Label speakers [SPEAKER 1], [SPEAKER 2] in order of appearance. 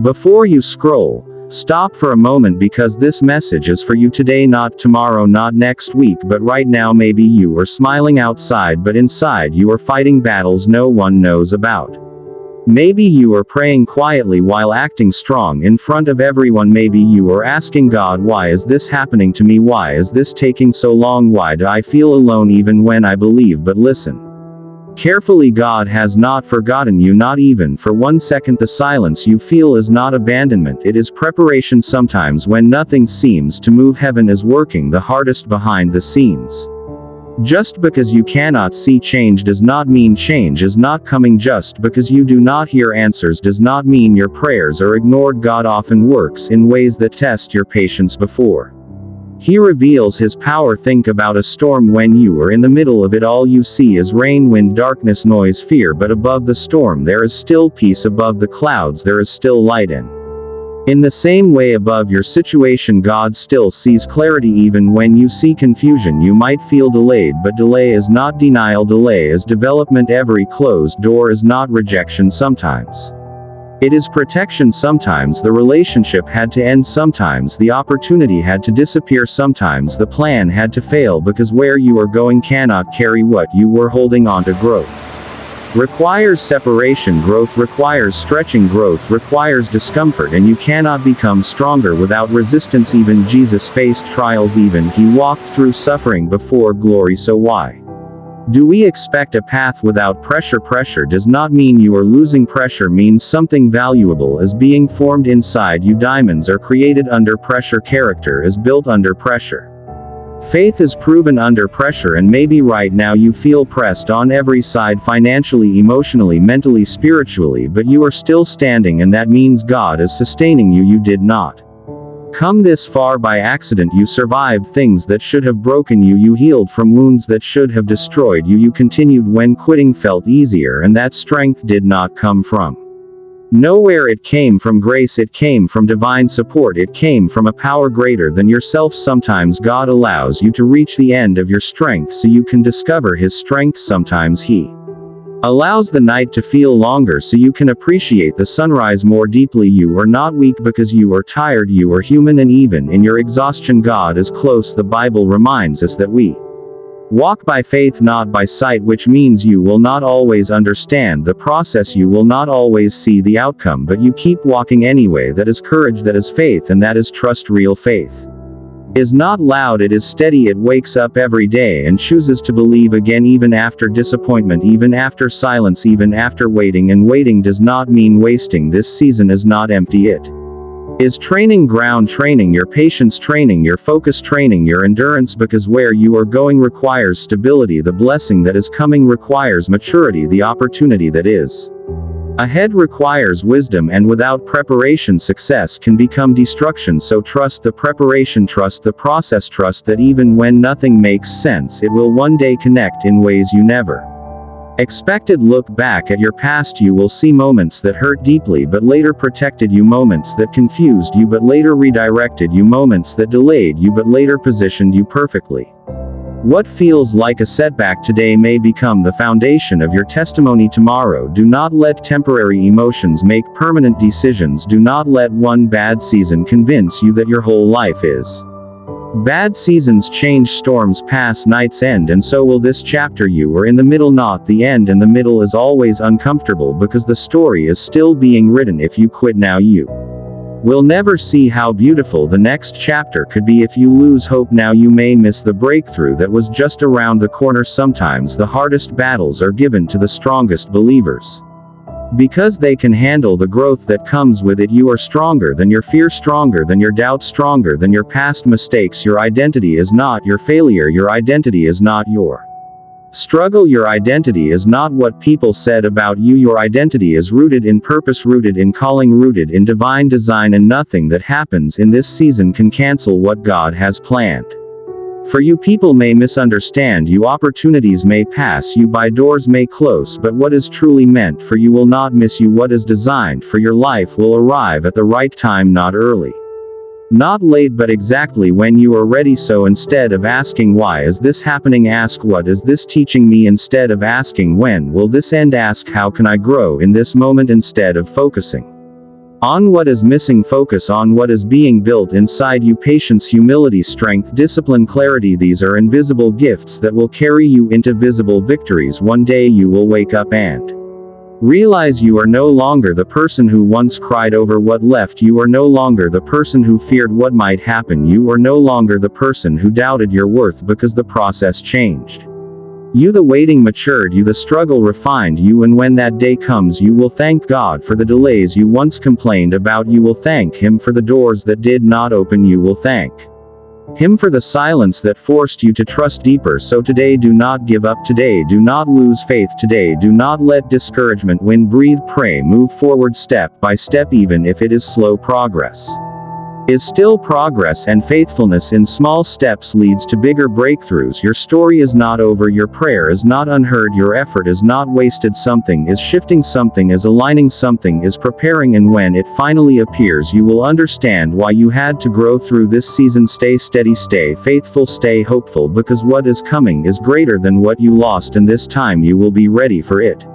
[SPEAKER 1] Before you scroll, stop for a moment because this message is for you today, not tomorrow, not next week, but right now. Maybe you are smiling outside, but inside you are fighting battles no one knows about. Maybe you are praying quietly while acting strong in front of everyone. Maybe you are asking God, why is this happening to me? Why is this taking so long? Why do I feel alone even when I believe? But listen carefully, God has not forgotten you, not even for 1 second. The silence you feel is not abandonment, it is preparation. Sometimes when nothing seems to move, heaven is working the hardest behind the scenes. Just because you cannot see change does not mean change is not coming. Just because you do not hear answers does not mean your prayers are ignored. God often works in ways that test your patience before He reveals His power. Think about a storm. When you are in the middle of it, all you see is rain, wind, darkness, noise, fear. But above the storm there is still peace. Above the clouds there is still light. In the same way, above your situation, God still sees clarity. Even when you see confusion, you might feel delayed, but delay is not denial. Delay is development. Every closed door is not rejection. Sometimes it is protection. Sometimes the relationship had to end. Sometimes the opportunity had to disappear. Sometimes the plan had to fail, because where you are going cannot carry what you were holding on to. Growth requires separation. Growth requires stretching. Growth requires discomfort, and you cannot become stronger without resistance. Even Jesus faced trials. Even He walked through suffering before glory. So why do we expect a path without pressure? Pressure does not mean you are losing. Pressure means something valuable is being formed inside you. Diamonds are created under pressure. Character is built under pressure. Faith is proven under pressure. And maybe right now you feel pressed on every side, financially, emotionally, mentally, spiritually, but you are still standing, and that means God is sustaining you. You did not come this far by accident. You survived things that should have broken you. You healed from wounds that should have destroyed you. You continued when quitting felt easier, and that strength did not come from nowhere. It came from grace. It came from divine support. It came from a power greater than yourself. Sometimes God allows you to reach the end of your strength so you can discover His strength. Sometimes He allows the night to feel longer so you can appreciate the sunrise more deeply. You are not weak because you are tired. You are human, and even in your exhaustion, God is close. The Bible reminds us that we walk by faith, not by sight, which means you will not always understand the process. You will not always see the outcome, but you keep walking anyway. That is courage. That is faith. And that is trust. Real faith is not loud, it is steady. It wakes up every day and chooses to believe again, even after disappointment, even after silence, even after waiting. And waiting does not mean wasting. This season is not empty. It is training ground, training your patience, training your focus, training your endurance, because where you are going requires stability. The blessing that is coming requires maturity. The opportunity that is ahead requires wisdom, and without preparation, success can become destruction. So trust the preparation, trust the process, trust that even when nothing makes sense, it will one day connect in ways you never expected. Look back at your past. You will see moments that hurt deeply but later protected you, moments that confused you but later redirected you, moments that delayed you but later positioned you perfectly. What feels like a setback today may become the foundation of your testimony tomorrow. Do not let temporary emotions make permanent decisions. Do not let one bad season convince you that your whole life is bad. Seasons change, storms pass, nights end, and so will this chapter. You are in the middle, not the end, and the middle is always uncomfortable because the story is still being written. If you quit now, you will never see how beautiful the next chapter could be. If you lose hope now, you may miss the breakthrough that was just around the corner. Sometimes the hardest battles are given to the strongest believers, because they can handle the growth that comes with it. You are stronger than your fear, stronger than your doubt, stronger than your past mistakes. Your identity is not your failure. Your identity is not your struggle. Your identity is not what people said about you. Your identity is rooted in purpose, rooted in calling, rooted in divine design, and nothing that happens in this season can cancel what God has planned for you. People may misunderstand you, opportunities may pass you by, doors may close, but what is truly meant for you will not miss you. What is designed for your life will arrive at the right time, not early, not late, but exactly when you are ready. So instead of asking why is this happening, ask what is this teaching me. Instead of asking when will this end, ask how can I grow in this moment. Instead of focusing On what is missing, focus on what is being built inside you. Patience, humility, strength, discipline, clarity. These are invisible gifts that will carry you into visible victories. One day you will wake up and realize you are no longer the person who once cried over what left. You are no longer the person who feared what might happen. You are no longer the person who doubted your worth, because the process changed you. The waiting matured you. The struggle refined you. And when that day comes, you will thank God for the delays you once complained about. You will thank Him for the doors that did not open. You will thank Him for the silence that forced you to trust deeper. So today, do not give up. Today, do not lose faith. Today, do not let discouragement win. Breathe, pray, move forward step by step. Even if it is slow, progress is still progress, and faithfulness in small steps leads to bigger breakthroughs. Your story is not over. Your prayer is not unheard. Your effort is not wasted. Something is shifting. Something is aligning. Something is preparing. And when it finally appears, you will understand why you had to grow through this season. Stay steady, stay faithful, stay hopeful, because what is coming is greater than what you lost, and this time you will be ready for it.